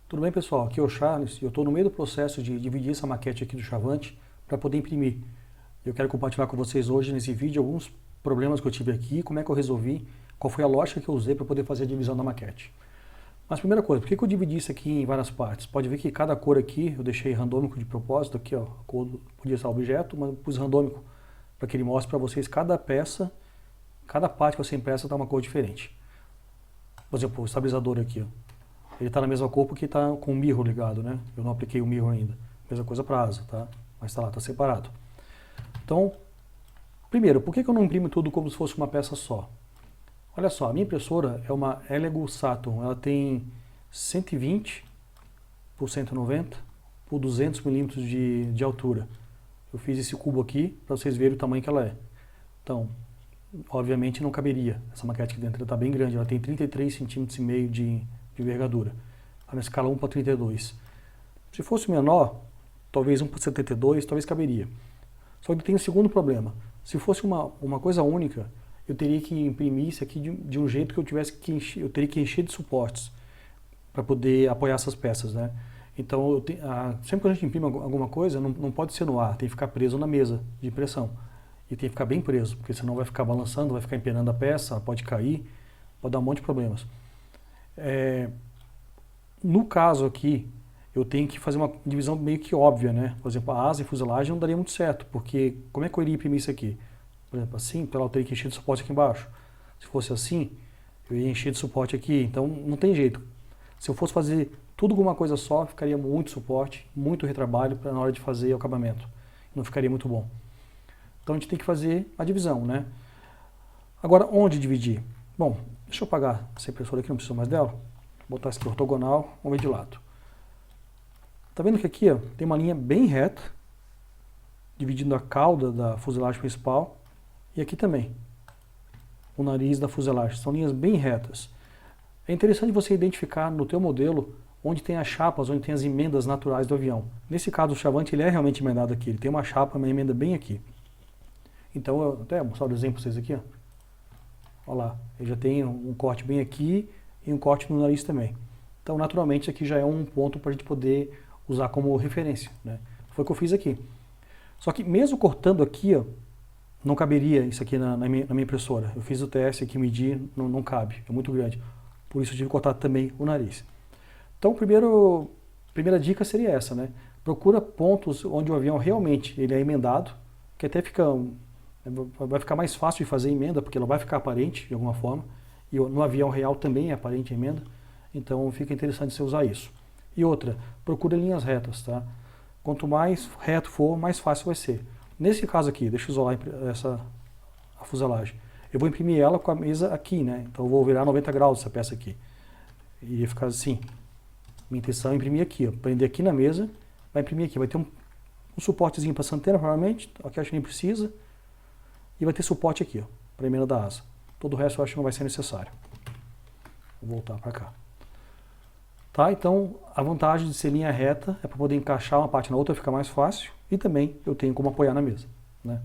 Tudo bem, pessoal? Aqui é o Charles e eu estou no meio do processo de dividir essa maquete aqui do Chavante para poder imprimir. Eu quero compartilhar com vocês hoje nesse vídeo alguns problemas que eu tive aqui, como é que eu resolvi, qual foi a lógica que eu usei para poder fazer a divisão da maquete. Mas primeira coisa, por que eu dividi isso aqui em várias partes? Pode ver que cada cor aqui eu deixei randômico de propósito, aqui ó, a cor podia ser objeto, mas eu pus randômico para que ele mostre para vocês cada peça, cada parte que você impressa está uma cor diferente. Por exemplo, o estabilizador aqui, ó. Ele está na mesma cor porque está com o mirror ligado, né? Eu não apliquei o mirror ainda. Mesma coisa para a asa, tá? Mas está lá, está separado. Então, primeiro, por que eu não imprimo tudo como se fosse uma peça só? Olha só, a minha impressora é uma Elegoo Saturn. Ela tem 120 por 190 por 200 milímetros de altura. Eu fiz esse cubo aqui para vocês verem o tamanho que ela é. Então, obviamente não caberia. Essa maquete aqui dentro está bem grande. Ela tem 33 centímetros e meio de envergadura. Está na escala 1 para 32. Se fosse menor, talvez 1 para 72, talvez caberia. Só que tem um segundo problema. Se fosse uma coisa única, eu teria que imprimir isso aqui de um jeito que eu tivesse que encher, eu teria que encher de suportes para poder apoiar essas peças, né? Então, sempre que a gente imprime alguma coisa, não pode ser no ar, tem que ficar preso na mesa de impressão. E tem que ficar bem preso, porque senão vai ficar balançando, vai ficar empenando a peça, pode cair, pode dar um monte de problemas. No caso aqui, eu tenho que fazer uma divisão meio que óbvia, né? Por exemplo, a asa e fuselagem não daria muito certo, porque como é que eu iria imprimir isso aqui? Por exemplo, assim, então eu teria que encher de suporte aqui embaixo. Se fosse assim, eu ia encher de suporte aqui, então não tem jeito. Se eu fosse fazer tudo com uma coisa só, ficaria muito suporte, muito retrabalho na hora de fazer o acabamento. Não ficaria muito bom. Então a gente tem que fazer a divisão, né? Agora, onde dividir? Bom, deixa eu apagar essa impressora aqui, não preciso mais dela. Vou botar isso aqui ortogonal, vamos ver de lado. Tá vendo que aqui ó, tem uma linha bem reta, dividindo a cauda da fuselagem principal, e aqui também, o nariz da fuselagem. São linhas bem retas. É interessante você identificar no teu modelo onde tem as chapas, onde tem as emendas naturais do avião. Nesse caso, o Chavante ele é realmente emendado aqui, ele tem uma chapa, uma emenda bem aqui. Então, eu até vou mostrar o exemplo para vocês aqui, ó. Olha lá, ele já tem um corte bem aqui e um corte no nariz também. Então, naturalmente, aqui já é um ponto para a gente poder usar como referência, né? Foi o que eu fiz aqui. Só que mesmo cortando aqui, ó, não caberia isso aqui na minha impressora. Eu fiz o teste aqui, medi, não cabe, é muito grande. Por isso eu tive que cortar também o nariz. Então, primeira dica seria essa, né? Procura pontos onde o avião realmente ele é emendado, que até vai ficar mais fácil de fazer emenda, porque ela vai ficar aparente de alguma forma, e no avião real também é aparente a emenda, então fica interessante você usar isso. E outra, procura linhas retas, tá? Quanto mais reto for, mais fácil vai ser. Nesse caso aqui, deixa eu isolar a fuselagem. Eu vou imprimir ela com a mesa aqui, né? Então eu vou virar 90 graus essa peça aqui. E ia ficar assim. Minha intenção é imprimir aqui, ó. Prender aqui na mesa, vai imprimir aqui. Vai ter um suportezinho para essa antena, provavelmente, aqui acho que nem precisa. E vai ter suporte aqui, ó, para a emenda da asa. Todo o resto eu acho que não vai ser necessário. Vou voltar para cá. Tá? Então, a vantagem de ser linha reta é para poder encaixar uma parte na outra, fica mais fácil. E também eu tenho como apoiar na mesa, né?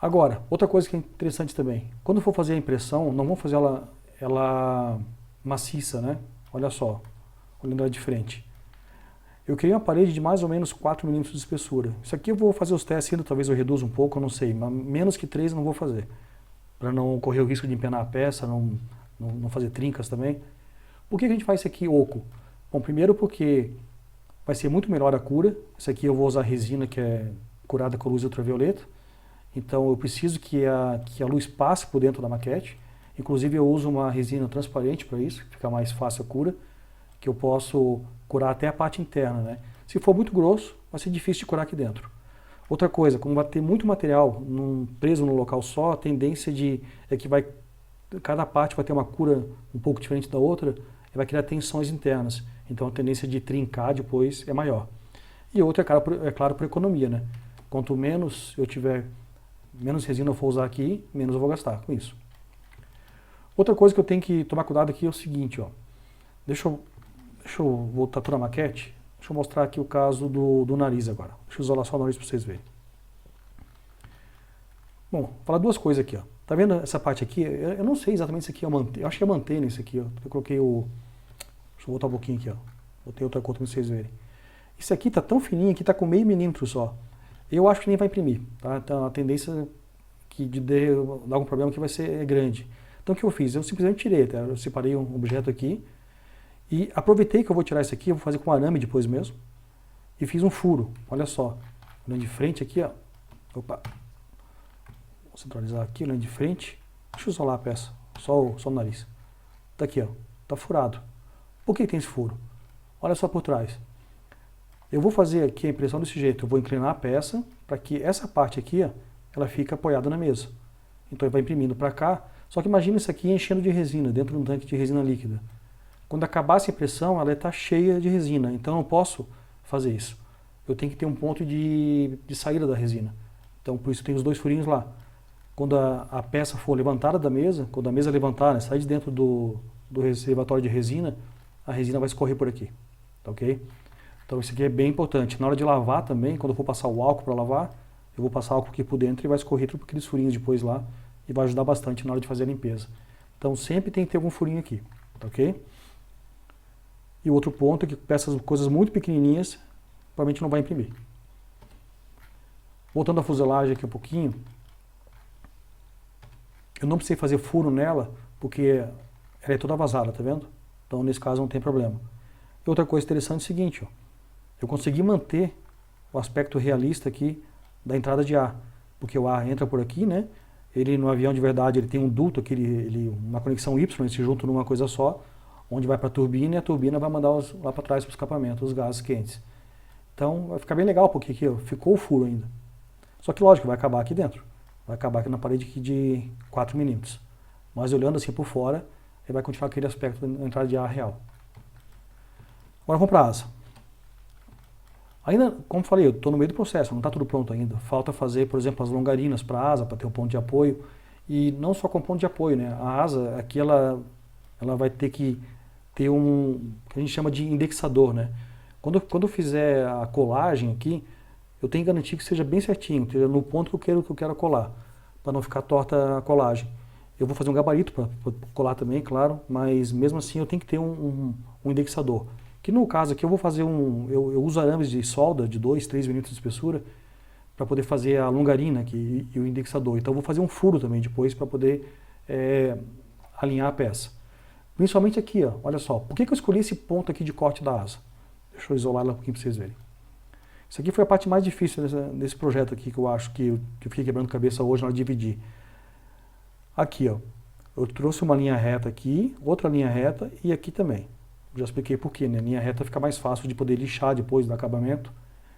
Agora, outra coisa que é interessante também. Quando for fazer a impressão, não vamos fazer ela maciça, né? Olha só, olhando ela de frente. Eu criei uma parede de mais ou menos 4 milímetros de espessura. Isso aqui eu vou fazer os testes ainda, talvez eu reduza um pouco, eu não sei. Mas menos que 3 eu não vou fazer. Para não correr o risco de empenar a peça, não fazer trincas também. Por que a gente faz isso aqui oco? Bom, primeiro porque vai ser muito melhor a cura. Isso aqui eu vou usar resina que é curada com luz ultravioleta. Então eu preciso que a luz passe por dentro da maquete. Inclusive eu uso uma resina transparente para isso, fica mais fácil a cura. Que eu posso curar até a parte interna, né? Se for muito grosso, vai ser difícil de curar aqui dentro. Outra coisa, como vai ter muito material preso num local só, a tendência é que cada parte vai ter uma cura um pouco diferente da outra, e vai criar tensões internas. Então a tendência de trincar depois é maior. E outra, é claro, por economia, né? Quanto menos resina eu for usar aqui, menos eu vou gastar com isso. Outra coisa que eu tenho que tomar cuidado aqui é o seguinte, ó. Deixa eu voltar toda a maquete. Deixa eu mostrar aqui o caso do nariz agora. Deixa eu isolar só o nariz para vocês verem. Bom, vou falar duas coisas aqui, ó. Tá vendo essa parte aqui? Eu não sei exatamente se aqui é eu acho que é mantena isso aqui, ó. Eu coloquei deixa eu voltar um pouquinho aqui, ó. Botei outra cor para vocês verem. Isso aqui tá tão fininho, aqui tá com meio milímetro só. Eu acho que nem vai imprimir, tá? Então a tendência que de dar algum problema que vai ser grande. Então o que eu fiz? Eu simplesmente tirei, tá? Eu separei um objeto aqui e aproveitei que eu vou tirar isso aqui, eu vou fazer com arame depois mesmo, e fiz um furo, olha só. Olhando de frente aqui, ó. Opa. Vou centralizar aqui, olhando de frente. Deixa eu isolar a peça, só o nariz. Tá aqui, ó. Tá furado. Por que tem esse furo? Olha só por trás. Eu vou fazer aqui a impressão desse jeito. Eu vou inclinar a peça para que essa parte aqui, ó, ela fique apoiada na mesa. Então ele vai imprimindo para cá. Só que imagina isso aqui enchendo de resina, dentro de um tanque de resina líquida. Quando acabar essa impressão, ela está cheia de resina. Então eu não posso fazer isso. Eu tenho que ter um ponto de saída da resina. Então por isso tem os dois furinhos lá. Quando a peça for levantada da mesa, quando a mesa levantar, né, sair de dentro do reservatório de resina, a resina vai escorrer por aqui. Tá ok? Então isso aqui é bem importante. Na hora de lavar também, quando eu for passar o álcool para lavar, eu vou passar álcool aqui por dentro e vai escorrer tudo aqueles furinhos depois lá e vai ajudar bastante na hora de fazer a limpeza. Então sempre tem que ter algum furinho aqui, tá ok? E o outro ponto é que peças, coisas muito pequenininhas, provavelmente não vai imprimir. Voltando à fuselagem aqui um pouquinho, eu não precisei fazer furo nela, porque ela é toda vazada, tá vendo? Então nesse caso não tem problema. E outra coisa interessante é o seguinte, ó, eu consegui manter o aspecto realista aqui da entrada de ar, porque o ar entra por aqui, né? Ele no avião de verdade ele tem um duto, uma conexão Y, eles se juntam numa coisa só, onde vai para a turbina e a turbina vai mandar lá para trás para o escapamento, os gases quentes. Então vai ficar bem legal, porque aqui ó, ficou o furo ainda. Só que lógico, vai acabar aqui dentro. Vai acabar aqui na parede aqui de 4 milímetros. Mas olhando assim por fora, ele vai continuar aquele aspecto da entrada de ar real. Agora vamos para a asa. Ainda, como falei, eu estou no meio do processo, não está tudo pronto ainda. Falta fazer, por exemplo, as longarinas para a asa, para ter um ponto de apoio. E não só com ponto de apoio, né? A asa aqui ela vai ter que ter que a gente chama de indexador, né? Quando eu fizer a colagem aqui, eu tenho que garantir que seja bem certinho, esteja no ponto que eu quero colar, para não ficar torta a colagem. Eu vou fazer um gabarito para colar também, claro, mas mesmo assim eu tenho que ter um indexador. Que no caso aqui eu vou fazer eu uso arames de solda de 2, 3 milímetros de espessura para poder fazer a longarina aqui e o indexador. Então eu vou fazer um furo também depois para poder alinhar a peça. Principalmente aqui, ó, olha só, por que eu escolhi esse ponto aqui de corte da asa? Deixa eu isolar ela um pouquinho para vocês verem. Isso aqui foi a parte mais difícil desse projeto aqui que eu acho que eu fiquei quebrando cabeça hoje na hora de dividir. Aqui, ó, eu trouxe uma linha reta aqui, outra linha reta e aqui também. Já expliquei por quê, né? A linha reta fica mais fácil de poder lixar depois do acabamento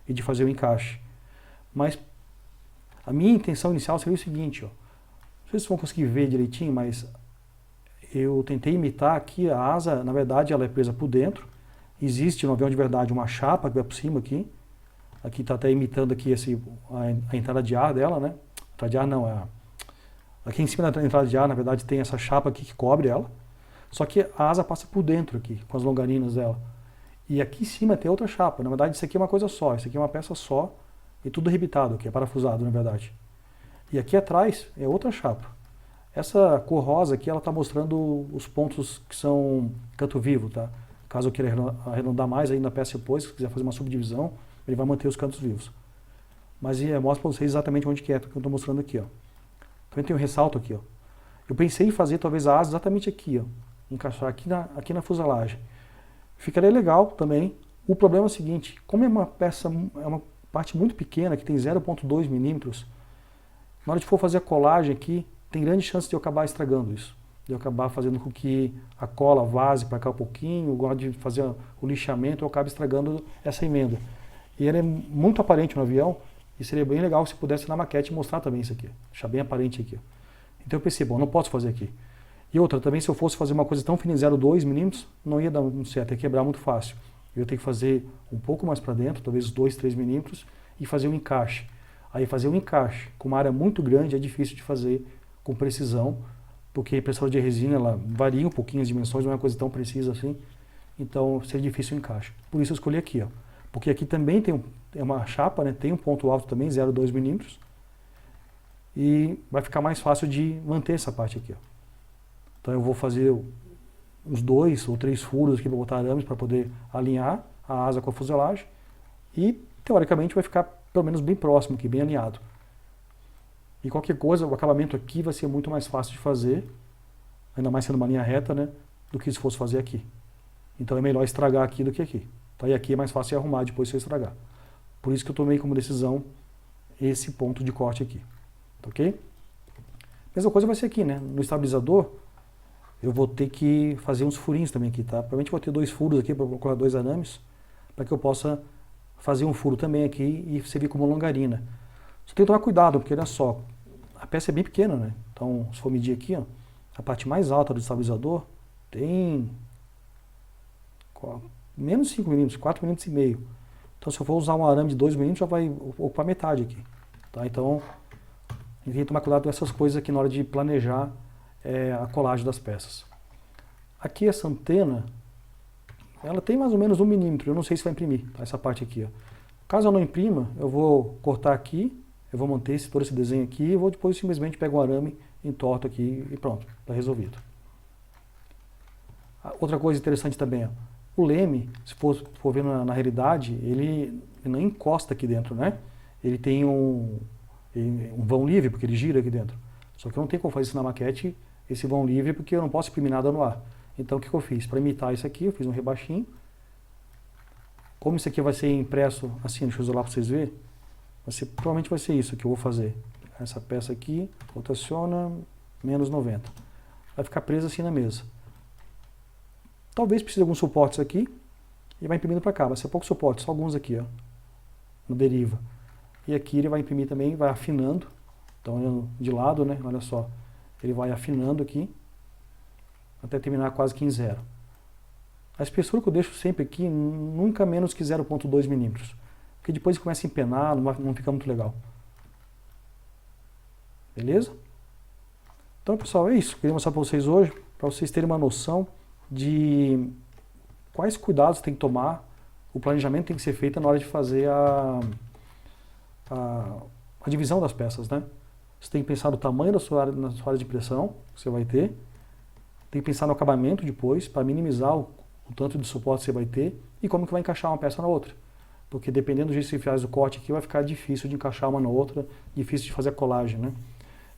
e de fazer o encaixe. Mas a minha intenção inicial seria o seguinte, ó. Não sei se vocês vão conseguir ver direitinho, mas eu tentei imitar aqui a asa, na verdade ela é presa por dentro. Existe no avião de verdade uma chapa que vai por cima aqui. Aqui está até imitando aqui a entrada de ar dela, né? A entrada de ar não, aqui em cima da entrada de ar, na verdade, tem essa chapa aqui que cobre ela. Só que a asa passa por dentro aqui, com as longarinas dela. E aqui em cima tem outra chapa. Na verdade, isso aqui é uma coisa só. Isso aqui é uma peça só e tudo arrebitado aqui, é parafusado, na verdade. E aqui atrás é outra chapa. Essa cor rosa aqui, ela está mostrando os pontos que são canto vivo, tá? Caso eu queira arredondar mais ainda a peça depois, se quiser fazer uma subdivisão, ele vai manter os cantos vivos. Mas mostra para vocês exatamente onde que é, que eu estou mostrando aqui, ó. Também tem um ressalto aqui, ó. Eu pensei em fazer talvez a asa exatamente aqui, ó. Encaixar aqui na fuselagem. Ficaria legal também. O problema é o seguinte, como é uma peça, é uma parte muito pequena, que tem 0,2 milímetros, na hora de for fazer a colagem aqui, tem grande chance de eu acabar estragando isso. De eu acabar fazendo com que a cola vaze para cá um pouquinho, ou de fazer o lixamento, eu acabo estragando essa emenda. E ele é muito aparente no avião, e seria bem legal se pudesse na maquete mostrar também isso aqui, deixar bem aparente aqui. Então eu pensei, bom, não posso fazer aqui. E outra, também se eu fosse fazer uma coisa tão fina, 0,2 milímetros, não ia dar muito certo, ia quebrar muito fácil. Eu ia ter que fazer um pouco mais para dentro, talvez 2, 3 milímetros, e fazer um encaixe. Aí fazer um encaixe com uma área muito grande é difícil de fazer com precisão, porque a impressora de resina ela varia um pouquinho as dimensões, não é uma coisa tão precisa assim, então seria difícil o encaixe. Por isso eu escolhi aqui, ó, porque aqui também tem uma chapa, né, tem um ponto alto também, 0,2 milímetros, e vai ficar mais fácil de manter essa parte aqui, ó. Então eu vou fazer uns 2 ou 3 furos aqui para botar arames para poder alinhar a asa com a fuselagem e, teoricamente, vai ficar pelo menos bem próximo aqui, bem alinhado. E qualquer coisa, o acabamento aqui vai ser muito mais fácil de fazer, ainda mais sendo uma linha reta, né, do que se fosse fazer aqui. Então é melhor estragar aqui do que aqui. Tá? E aqui é mais fácil de arrumar depois se eu estragar. Por isso que eu tomei como decisão esse ponto de corte aqui. Tá, ok? Mesma coisa vai ser aqui, né? No estabilizador, eu vou ter que fazer uns furinhos também aqui, tá? Provavelmente vou ter 2 furos aqui para colocar 2 arames, para que eu possa fazer um furo também aqui e servir como longarina. Só tem que tomar cuidado, porque olha só, a peça é bem pequena, né? Então, se for medir aqui, ó, a parte mais alta do estabilizador tem menos 5 milímetros, 4,5 milímetros. Então, se eu for usar um arame de 2 milímetros, já vai ocupar metade aqui. Tá? Então, a gente tem que tomar cuidado com essas coisas aqui na hora de planejar a colagem das peças. Aqui essa antena, ela tem mais ou menos 1 milímetro, eu não sei se vai imprimir, tá? Essa parte aqui. Ó. Caso eu não imprima, eu vou cortar aqui, eu vou manter todo esse desenho aqui e vou depois simplesmente pegar o arame, entorto aqui e pronto, está resolvido. Outra coisa interessante também, ó, o leme, se for ver na realidade, ele não encosta aqui dentro, né? Ele tem um vão livre, porque ele gira aqui dentro. Só que eu não tenho como fazer isso na maquete, esse vão livre, porque eu não posso imprimir nada no ar. Então o que eu fiz? Para imitar isso aqui, eu fiz um rebaixinho. Como isso aqui vai ser impresso assim, deixa eu isolar para vocês verem. Provavelmente vai ser isso que eu vou fazer. Essa peça aqui, rotaciona, menos 90. Vai ficar presa assim na mesa. Talvez precise de alguns suportes aqui e vai imprimindo para cá. Vai ser pouco suporte, só alguns aqui, ó, no deriva. E aqui ele vai imprimir também, vai afinando. Então, olhando de lado, né? Olha só, ele vai afinando aqui até terminar quase que em 0. A espessura que eu deixo sempre aqui, nunca menos que 0,2 milímetros. Porque depois começa a empenar, não fica muito legal. Beleza? Então, pessoal, é isso. Queria mostrar para vocês hoje, para vocês terem uma noção de quais cuidados tem que tomar, o planejamento tem que ser feito na hora de fazer a divisão das peças, né? Você tem que pensar no tamanho da sua área de pressão que você vai ter, tem que pensar no acabamento depois, para minimizar o tanto de suporte que você vai ter, e como que vai encaixar uma peça na outra. Porque dependendo do jeito que você faz o corte aqui, vai ficar difícil de encaixar uma na outra, difícil de fazer a colagem, né?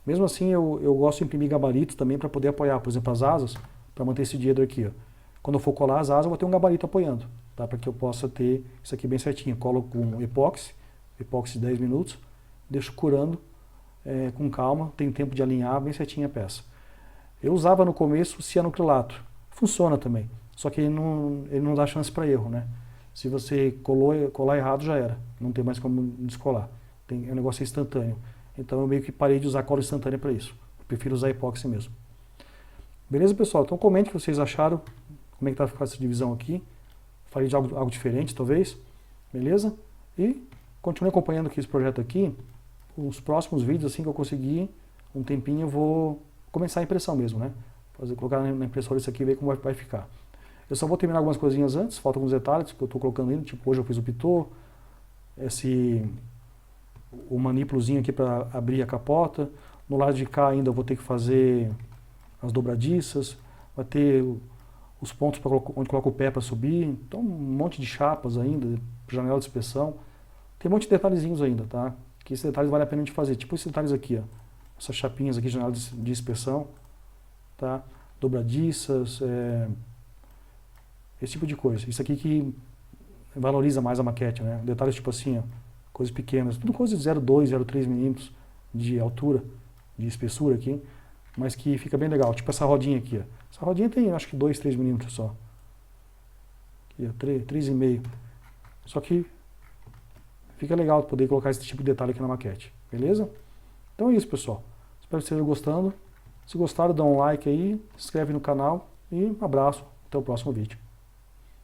Mesmo assim, eu gosto de imprimir gabaritos também para poder apoiar, por exemplo, as asas, para manter esse diedro aqui, ó. Quando eu for colar as asas, eu vou ter um gabarito apoiando, tá? Para que eu possa ter isso aqui bem certinho. Colo com epóxi de 10 minutos, deixo curando com calma, tem tempo de alinhar bem certinho a peça. Eu usava no começo o cianocrilato, funciona também, só que ele não dá chance para erro, né? Se você colar errado, já era, não tem mais como descolar, é um negócio instantâneo. Então eu meio que parei de usar cola instantânea para isso, eu prefiro usar epóxi mesmo. Beleza, pessoal? Então comente o que vocês acharam, como é que tá ficando essa divisão aqui. Falei de algo diferente, talvez. Beleza? E continue acompanhando aqui esse projeto aqui. Os próximos vídeos, assim que eu conseguir um tempinho, eu vou começar a impressão mesmo, né? Colocar na impressora isso aqui e ver como vai ficar. Eu só vou terminar algumas coisinhas antes, faltam alguns detalhes que eu estou colocando ainda, tipo hoje eu fiz o pitô, o manípulozinho aqui para abrir a capota. No lado de cá ainda eu vou ter que fazer as dobradiças, vai ter os pontos onde coloca o pé para subir, então um monte de chapas ainda, janela de inspeção, tem um monte de detalhezinhos ainda, tá? Que esses detalhes vale a pena a gente fazer, tipo esses detalhes aqui, ó, essas chapinhas aqui, janela de inspeção, tá? Dobradiças, esse tipo de coisa, isso aqui que valoriza mais a maquete, né? Detalhes tipo assim, ó, coisas pequenas, tudo coisa de 0,2, 0,3 milímetros de altura, de espessura aqui, mas que fica bem legal, tipo essa rodinha aqui, ó. Essa rodinha tem acho que 2, 3 milímetros só. Aqui, ó, 3,5. Só que fica legal poder colocar esse tipo de detalhe aqui na maquete, beleza? Então é isso, pessoal. Espero que estejam gostando. Se gostaram, dá um like aí, se inscreve no canal e um abraço. Até o próximo vídeo.